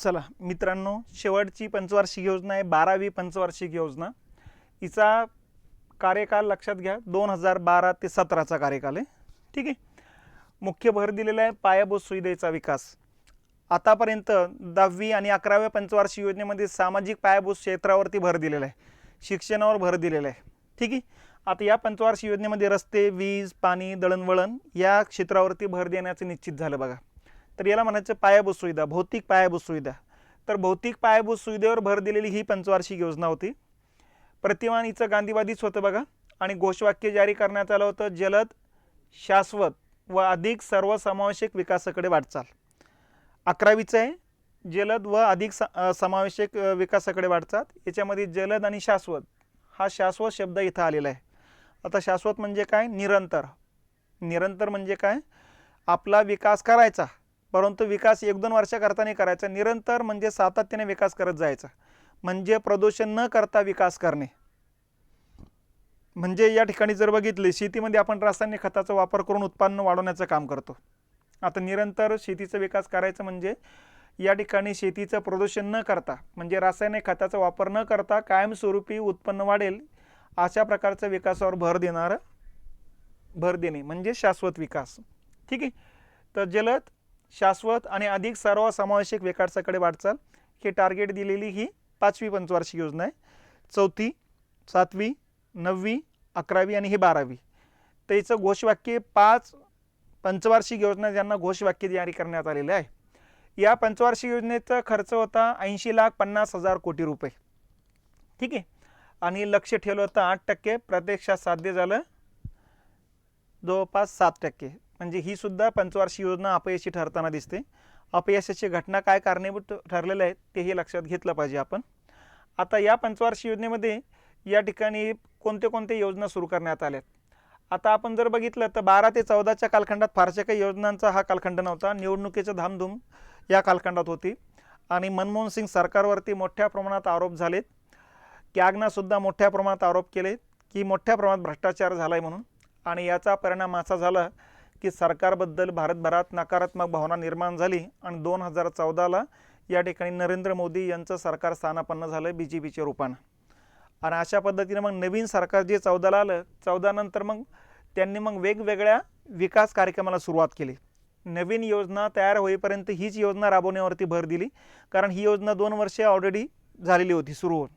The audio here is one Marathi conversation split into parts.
चला मित्रांनो, शेवटची पंचवार्षिक योजना आहे 12वी पंचवार्षिक योजना. हिचा कार्यकाल लक्षात घ्या, 2012 ते 17चा कार्यकाल आहे. ठीक आहे. मुख्य भर दिलेला आहे पायाभूत सुविधेचा विकास. आतापर्यंत 10वी आणि 11व्या पंचवार्षिक योजनेमध्ये सामाजिक पायाभूत क्षेत्रावरती भर दिलेला आहे, शिक्षणावर भर दिलेला आहे. ठीक आहे. आता या पंचवार्षिक योजनेमध्ये रस्ते, वीज, पाणी, दळणवळण या क्षेत्रावरती भर देण्याचं निश्चित झालं बघा. तर याला म्हणायचं पायाभूत सुविधा, भौतिक पायाभूत सुविधा. तर भौतिक पायाभूत सुविधेवर भर दिलेली ही पंचवार्षिक योजना होती. प्रतिमान हिचं गांधीवादीच होतं बघा. आणि घोषवाक्य जारी करण्यात आलं होतं, जलद, शाश्वत व अधिक सर्वसमावेशक विकासाकडे वाटचाल. 11वीचं आहे जलद व अधिक समावेशक विकासाकडे वाटचाल. याच्यामध्ये जलद आणि शाश्वत हा शाश्वत शब्द इथं आलेला आहे. आता शाश्वत म्हणजे काय? निरंतर. निरंतर म्हणजे काय? आपला विकास करायचा, परंतु विकास 1-2 वर्षाकरता नाही करायचा. निरंतर म्हणजे सातत्याने विकास करत जायचा. म्हणजे प्रदूषण न करता विकास करणे. म्हणजे या ठिकाणी जर बघितले, शेतीमध्ये आपण रासायनिक खताचा वापर करून उत्पन्न वाढवण्याचं काम करतो. आता निरंतर शेतीचा विकास करायचं म्हणजे या ठिकाणी शेतीचं प्रदूषण न करता, म्हणजे रासायनिक खताचा वापर न करता कायमस्वरूपी उत्पन्न वाढेल अशा प्रकारच्या विकासावर भर देणे म्हणजे शाश्वत विकास. ठीक आहे. तर जलद, शाश्वत आणि अधिक सर्वसमावेशक विकासाकडे वाटचाल हे टार्गेट दिलेली ही 5वी पंचवार्षिक योजना आहे. 4थी, 7वी, 9वी, 11वी आणि ही 12वी. तर याचं घोषवाक्य 5 पंचवार्षिक योजना ज्यांना घोषवाक्य जारी करण्यात आलेलं आहे. या पंचवार्षिक योजनेचा खर्च होता 80,50,000 कोटी रुपये. ठीक आहे. आणि लक्ष ठेवलं होतं 8%, प्रत्यक्षात साध्य झालं जवळपास 7%. म्हणजे ही सुद्धा पंचवार्षिक योजना अपयशी ठरताना दिसते. अपयशाची घटना काय कारणीभूत ठरलेल्या आहेत तेही लक्षात घेतलं पाहिजे आपण. आता या पंचवार्षिक योजनेमध्ये या ठिकाणी कोणते योजना सुरू करण्यात आल्यात. आता आपण जर बघितलं तर 12 ते 14च्या कालखंडात फारशा काही योजनांचा हा कालखंड नव्हता. निवडणुकीचं धामधूम या कालखंडात होती आणि मनमोहन सिंग सरकारवरती मोठ्या प्रमाणात आरोप झालेत. कॅगनासुद्धा मोठ्या प्रमाणात आरोप केले की मोठ्या प्रमाणात भ्रष्टाचार झाला आहे म्हणून. आणि याचा परिणाम असा झाला की सरकारबद्दल भारतभरात नकारात्मक भावना निर्माण झाली आणि 2014ला या ठिकाणी नरेंद्र मोदी यांचं सरकार स्थानापन्न झालं BJPच्या रूपानं. आणि अशा पद्धतीने मग नवीन सरकार जे 14ला आलं, 14 नंतर मग त्यांनी वेगवेगळ्या विकास कार्यक्रमाला सुरुवात केली. नवीन योजना तयार होईपर्यंत हीच योजना राबवण्यावरती भर दिली, कारण ही योजना 2 वर्षे ऑलरेडी झालेली होती सुरू होऊन.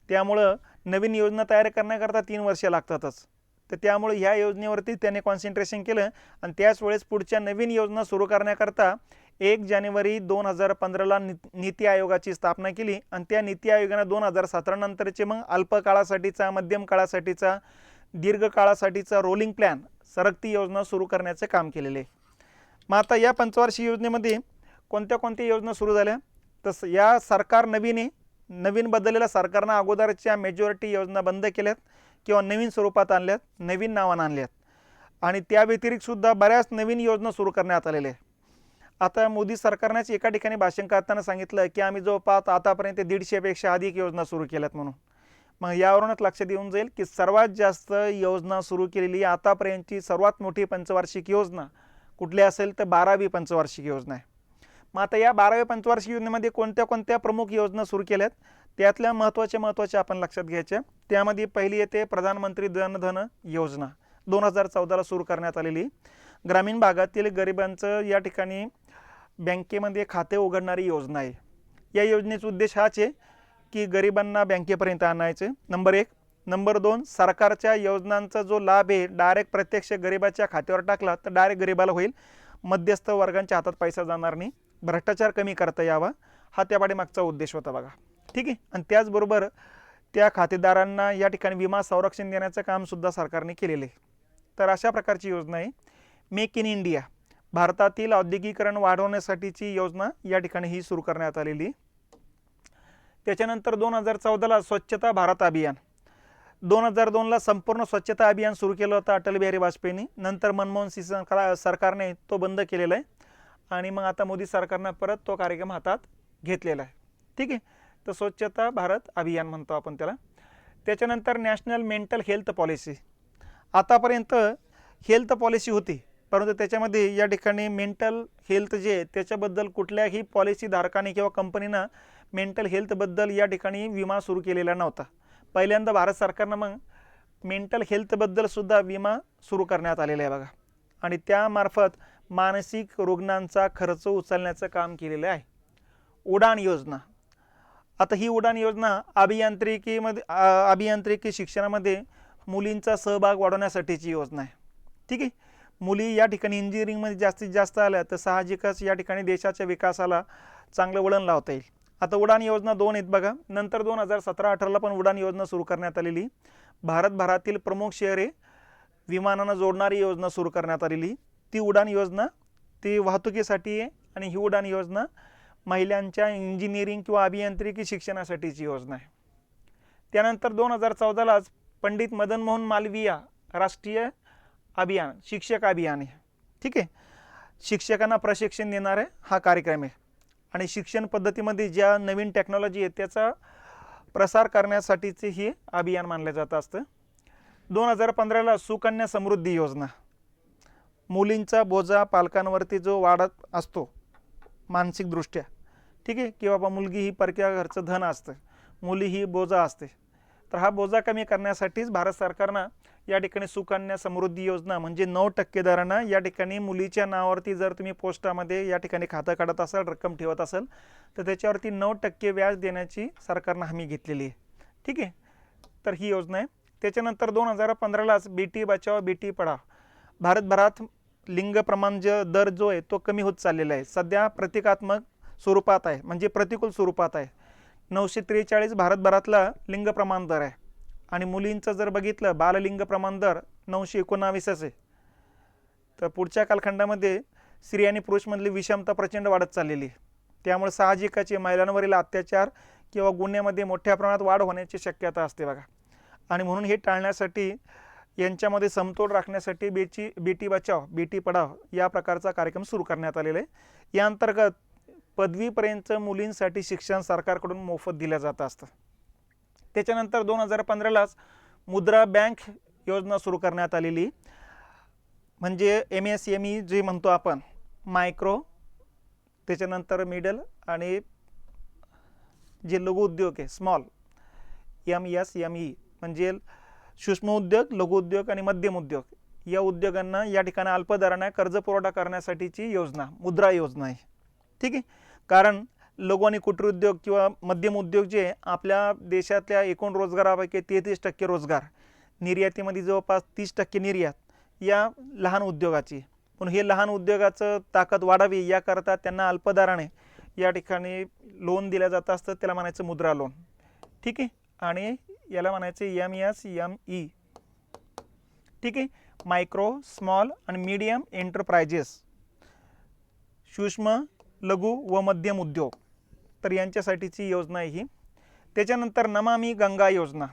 त्यामुळं नवीन योजना तयार करण्याकरता 3 वर्षे लागतातच. तर त्यामुळे ह्या योजनेवरती त्याने कॉन्सन्ट्रेशन केलं आणि त्याच वेळेस पुढच्या नवीन योजना सुरू करण्याकरता 1 जानेवारी 2015ला नीती आयोगाची स्थापना केली आणि त्या नीती आयोगाने 2017 नंतरचे मग अल्प काळासाठीचा, मध्यम काळासाठीचा, दीर्घ काळासाठीचा रोलिंग प्लॅन, सरकती योजना सुरू करण्याचे काम केलेले आहे. मग आता या पंचवार्षिक योजनेमध्ये कोणत्या योजना सुरू झाल्या? तर या सरकार नवीन बदललेल्या सरकारनं अगोदरच्या मेजॉरिटी योजना बंद केल्यात किंवा नवीन स्वरूपात आणल्यात, नवीन नावानं आणल्यात. आणि त्या व्यतिरिक्त सुद्धा बऱ्याच नवीन योजना सुरू करण्यात आलेल्या आहे. आता मोदी सरकारनेच एका ठिकाणी भाषण करताना सांगितलं की आम्ही जवळपास आतापर्यंत 150पेक्षा अधिक योजना सुरू केल्यात म्हणून. मग यावरूनच लक्षात येऊन जाईल की सर्वात जास्त योजना सुरू केलेली आतापर्यंतची सर्वात मोठी पंचवार्षिक योजना कुठली असेल तर 12वी पंचवार्षिक योजना आहे. मग आता या 12व्या पंचवार्षिक योजनेमध्ये कोणत्या प्रमुख योजना सुरू केल्यात त्यातल्या महत्त्वाच्या आपण लक्षात घ्यायच्या. त्यामध्ये पहिली येते प्रधानमंत्री जन धन योजना, 2014ला सुरू करण्यात आलेली. ग्रामीण भागातील गरिबांचं या ठिकाणी बँकेमध्ये खाते उघडणारी योजना आहे. या योजनेचा उद्देश हाच आहे की गरिबांना बँकेपर्यंत आणायचे, नंबर 1. नंबर 2, सरकारच्या योजनांचा जो लाभ आहे डायरेक्ट प्रत्यक्ष गरिबाच्या खात्यावर टाकला तर डायरेक्ट गरिबाला होईल, मध्यस्थ वर्गांच्या हातात पैसा जाणार नाही, भ्रष्टाचार कमी करता यावा, हा त्या पाठीमागचा उद्देश होता बघा. ठीक आहे. आणि त्याचबरोबर त्या खातेदारांना या ठिकाणी विमा संरक्षण देण्याचं काम सुद्धा सरकारने केलेलं आहे. तर अशा प्रकारची योजना आहे. मेक इन इंडिया, भारतातील औद्योगिकीकरण वाढवण्यासाठीची योजना या ठिकाणी ही सुरू करण्यात आलेली. त्याच्यानंतर 2014ला स्वच्छता भारत अभियान, 2002ला संपूर्ण स्वच्छता अभियान सुरू केलं होतं अटल बिहारी वाजपेयींनी. नंतर मनमोहन सिंग सरकारने तो बंद केलेला आहे आणि मग आता मोदी सरकारनं परत तो कार्यक्रम हातात घेतलेला आहे. ठीक आहे. तर स्वच्छता भारत अभियान म्हणतो आपण त्याला. त्याच्यानंतर नॅशनल मेंटल हेल्थ पॉलिसी. आतापर्यंत हेल्थ पॉलिसी होती परंतु त्याच्यामध्ये या ठिकाणी मेंटल हेल्थ जे आहे त्याच्याबद्दल कुठल्याही पॉलिसी धारकाने किंवा कंपनीनं मेंटल हेल्थबद्दल या ठिकाणी विमा सुरू केलेला नव्हता. पहिल्यांदा भारत सरकारनं मग मेंटल हेल्थबद्दलसुद्धा विमा सुरू करण्यात आलेला आहे बघा, आणि त्यामार्फत मानसिक रुग्णांचा खर्च उचलण्याचं काम केलेलं आहे. उडान योजना. आता ही उडान योजना अभियांत्रिकी शिक्षणामध्ये मुलींचा सहभाग वाढवण्यासाठीची योजना आहे. ठीक आहे. मुली या ठिकाणी इंजिनिअरिंगमध्ये जास्तीत जास्त आल्या तर साहजिकच या ठिकाणी देशाच्या विकासाला चांगलं वळण लावता येईल. आता उडान योजना 2 आहेत बघा. नंतर 2017-18ला पण उडान योजना सुरू करण्यात आलेली. भारतभरातील प्रमुख शहरे विमानानं जोडणारी योजना सुरू करण्यात आलेली. ती उडान योजना ती वाहतुकीसाठी आहे, आणि ही उडान योजना महिलांच्या इंजिनिअरिंग किंवा अभियांत्रिकी शिक्षणासाठीची योजना आहे. त्यानंतर 2014लाच पंडित मदन मोहन मालवीय राष्ट्रीय अभियान शिक्षक अभियान आहे. ठीक आहे. शिक्षकांना प्रशिक्षण देणारे हा कार्यक्रम आहे, आणि शिक्षण पद्धतीमध्ये ज्या नवीन टेक्नॉलॉजी आहे त्याचा प्रसार करण्यासाठीचे हे अभियान मानलं जात असतं. 2015ला सुकन्या समृद्धी योजना. मुलींचा बोजा पालकांवरती जो वाढत असतो मानसिकदृष्ट्या, ठीक आहे, की बाबा मुलगी ही परक्या घरचं धन असतं, मुली ही बोजा असते, तर हा बोजा कमी करण्यासाठीच भारत सरकारनं या ठिकाणी सुकन्या समृद्धी योजना म्हणजे 9% दरानं या ठिकाणी मुलीच्या नावावरती जर तुम्ही पोस्टामध्ये या ठिकाणी खातं काढत असाल, रक्कम ठेवत असाल, तर त्याच्यावरती 9% व्याज देण्याची सरकारनं हमी घेतलेली आहे. ठीक आहे. तर ही योजना आहे. त्याच्यानंतर 2015लाच बेटी बचाव बेटी पढाव. भारतभरात लिंग प्रमाण दर जो आहे तो कमी होत चाललेला आहे. सध्या प्रतिकात्मक स्वरूपात आहे, म्हणजे प्रतिकूल स्वरूपात आहे. 943 भारतभरातला लिंग प्रमाण दर आहे, आणि मुलींचं जर बघितलं बाललिंग प्रमाण दर 919 आहे. तर पुढच्या कालखंडामध्ये स्त्री आणि पुरुषमधली विषमता प्रचंड वाढत चाललेली आहे. त्यामुळे साहजिकच महिलांवरील अत्याचार किंवा गुन्ह्यामध्ये मोठ्या प्रमाणात वाढ होण्याची शक्यता असते बघा, आणि म्हणून हे टाळण्यासाठी यांच्यामध्ये समतोल राखण्यासाठी बेटी बचाव बेटी पढाव या प्रकारचा कार्यक्रम सुरू करण्यात आलेला आहे. या अंतर्गत पदवीपर्यंत मुलींसाठी शिक्षण सरकारकडून मोफत दिलं जात असतं. त्याच्यानंतर 2015लाच मुद्रा बँक योजना सुरू करण्यात आलेली, म्हणजे MSME जे म्हणतो आपण, मायक्रो, त्याच्यानंतर मिडल, आणि जे लघु उद्योग आहे स्मॉल, MSME म्हणजे सूक्ष्म उद्योग, लघु उद्योग आणि मध्यम उद्योग, या उद्योगांना या ठिकाणी अल्प दराने कर्ज पुरवठा करण्यासाठीची योजना मुद्रा योजना आहे. ठीक आहे. कारण लघु आणि कुटीर उद्योग किंवा मध्यम उद्योग जे आपल्या देशातल्या एकूण रोजगारापैकी 33% रोजगार, निर्यातीमध्ये जवळपास 30% निर्यात या लहान उद्योगाची. पण हे लहान उद्योगाचं ताकद वाढावी याकरता त्यांना अल्पदराने या ठिकाणी लोन दिलं जातं असतं, त्याला म्हणायचं मुद्रा लोन. ठीक आहे. आणि याला म्हणायचे MSME. ठीक आहे. मायक्रो, स्मॉल आणि मीडियम एंटरप्राइजेस, सूक्ष्म, लघु व मध्यम उद्योग, तर यांच्यासाठीची योजना आहे ही. त्याच्यानंतर नमामि गंगा योजना.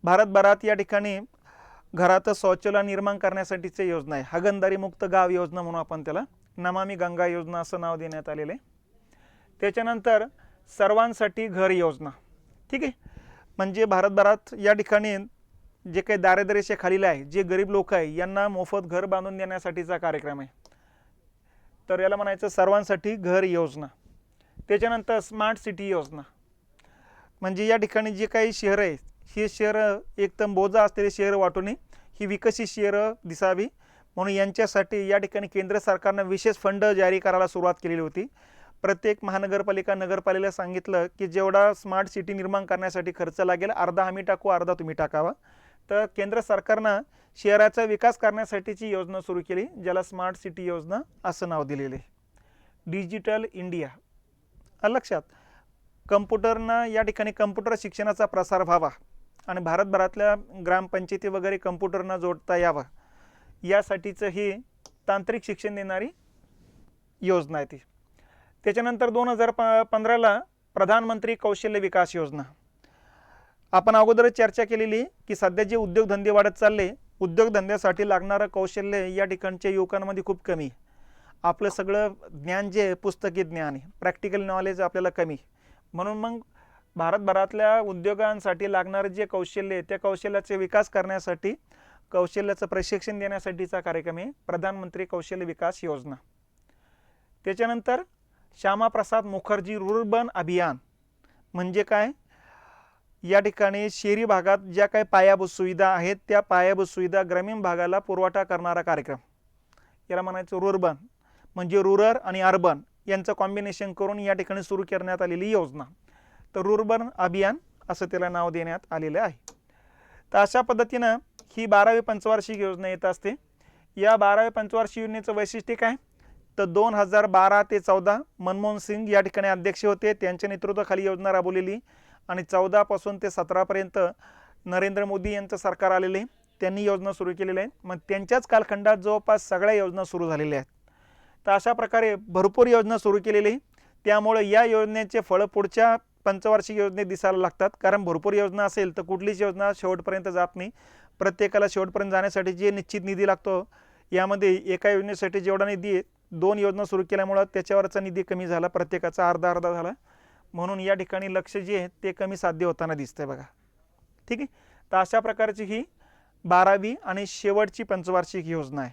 भारतभरात या ठिकाणी घरात शौचालय निर्माण करण्यासाठीची योजना आहे. हागणदारी मुक्त गाव योजना म्हणून आपण त्याला नमामि गंगा योजना असं नाव देण्यात आलेलं आहे. त्याच्यानंतर सर्वांसाठी घर योजना. ठीक आहे. म्हणजे भारतभरात या ठिकाणी जे काही दारिद्र्याच्या खालील आहे, जे गरीब लोक आहे, यांना मोफत घर बांधून देण्यासाठीचा कार्यक्रम आहे. तर याला म्हणायचं सर्वांसाठी घर योजना. त्याच्यानंतर स्मार्ट सिटी योजना. म्हणजे या ठिकाणी जे काही शहरं आहे, हे शहरं एकदम बोजा असलेले शहरं वाटून ही विकसित शहरं दिसावी म्हणून यांच्यासाठी या ठिकाणी केंद्र सरकारनं विशेष फंड जारी करायला सुरुवात केलेली होती. प्रत्येक महानगरपालिका नगरपालिकेला सांगितलं की जेवढा स्मार्ट सिटी निर्माण करण्यासाठी खर्च लागेल, अर्धा आम्ही टाकू, अर्धा तुम्ही टाकावा. तर केंद्र सरकारनं शहराचा विकास करण्यासाठीची योजना सुरू केली, ज्याला स्मार्ट सिटी योजना असं नाव दिलेलं आहे. Digital India. लक्षात, कम्प्युटरनं या ठिकाणी कम्प्युटर शिक्षणाचा प्रसार व्हावा आणि भारतभरातल्या ग्रामपंचायती वगैरे कम्प्युटरनं जोडता यावं, यासाठीचं ही तांत्रिक शिक्षण देणारी योजना आहे ती. त्याच्यानंतर 2015ला प्रधानमंत्री कौशल्य विकास योजना. आपण अगोदर चर्चा केलेली की सध्या जे उद्योगधंदे वाढत चालले, उद्योगधंद्यासाठी लागणारं कौशल्य या ठिकाणच्या युवकांमध्ये खूप कमी. आपलं सगळं ज्ञान जे पुस्तकी ज्ञान आहे, प्रॅक्टिकल नॉलेज आपल्याला कमी. म्हणून मग भारतभरातल्या उद्योगांसाठी लागणारं जे कौशल्य आहे त्या कौशल्याचा विकास करण्यासाठी कौशल्याचं प्रशिक्षण देण्यासाठीचा कार्यक्रम आहे प्रधानमंत्री कौशल्य विकास योजना. त्याच्यानंतर श्यामाप्रसाद मुखर्जी रुर्बन अभियान म्हणजे काय, या ठिकाणी शहरी भागात ज्या काही पायाभूत सुविधा आहेत त्या पायाभूत सुविधा ग्रामीण भागाला पुरवठा करणारा कार्यक्रम, याला म्हणायचं रुर्बन, म्हणजे रुरल आणि अर्बन यांचं कॉम्बिनेशन करून या ठिकाणी सुरू करण्यात आलेली योजना. तर रुर्बन अभियान असं त्याला नाव देण्यात आलेलं आहे. तर अशा पद्धतीनं ही 12वी पंचवार्षिक योजना येत असते. या 12वी पंचवार्षिक योजनेचं वैशिष्ट्य काय, तर 2012 ते 14 मनमोहन सिंग या ठिकाणी अध्यक्ष होते, त्यांच्या नेतृत्वाखाली योजना राबवलेली आणि 14 पासून ते 17 पर्यंत नरेंद्र मोदी यांचं सरकार आलेले, त्यांनी योजना सुरू केलेल्या आहेत. मग त्यांच्याच कालखंडात जवळपास सगळ्या योजना सुरू झालेल्या आहेत. तर अशा प्रकारे भरपूर योजना सुरू केलेली, त्यामुळे या योजनेचे फळ पुढच्या पंचवार्षिक योजनेत दिसायला लागतात. कारण भरपूर योजना असेल तर कुठलीच योजना शेवटपर्यंत जात नाही. प्रत्येकाला शेवटपर्यंत जाण्यासाठी जे निश्चित निधी लागतो, यामध्ये एका योजनेसाठी जेवढा निधी आहे 2 योजना सुरू केल्यामुळं त्याच्यावरचा निधी कमी झाला, प्रत्येकाचा अर्धा अर्धा झाला. म्हणून या ठिकाणी लक्ष जे आहे ते कमी साध्य होताना दिसतंय बघा. ठीक आहे. तर अशा प्रकारची ही 12वी आणि शेवटची पंचवार्षिक योजना आहे.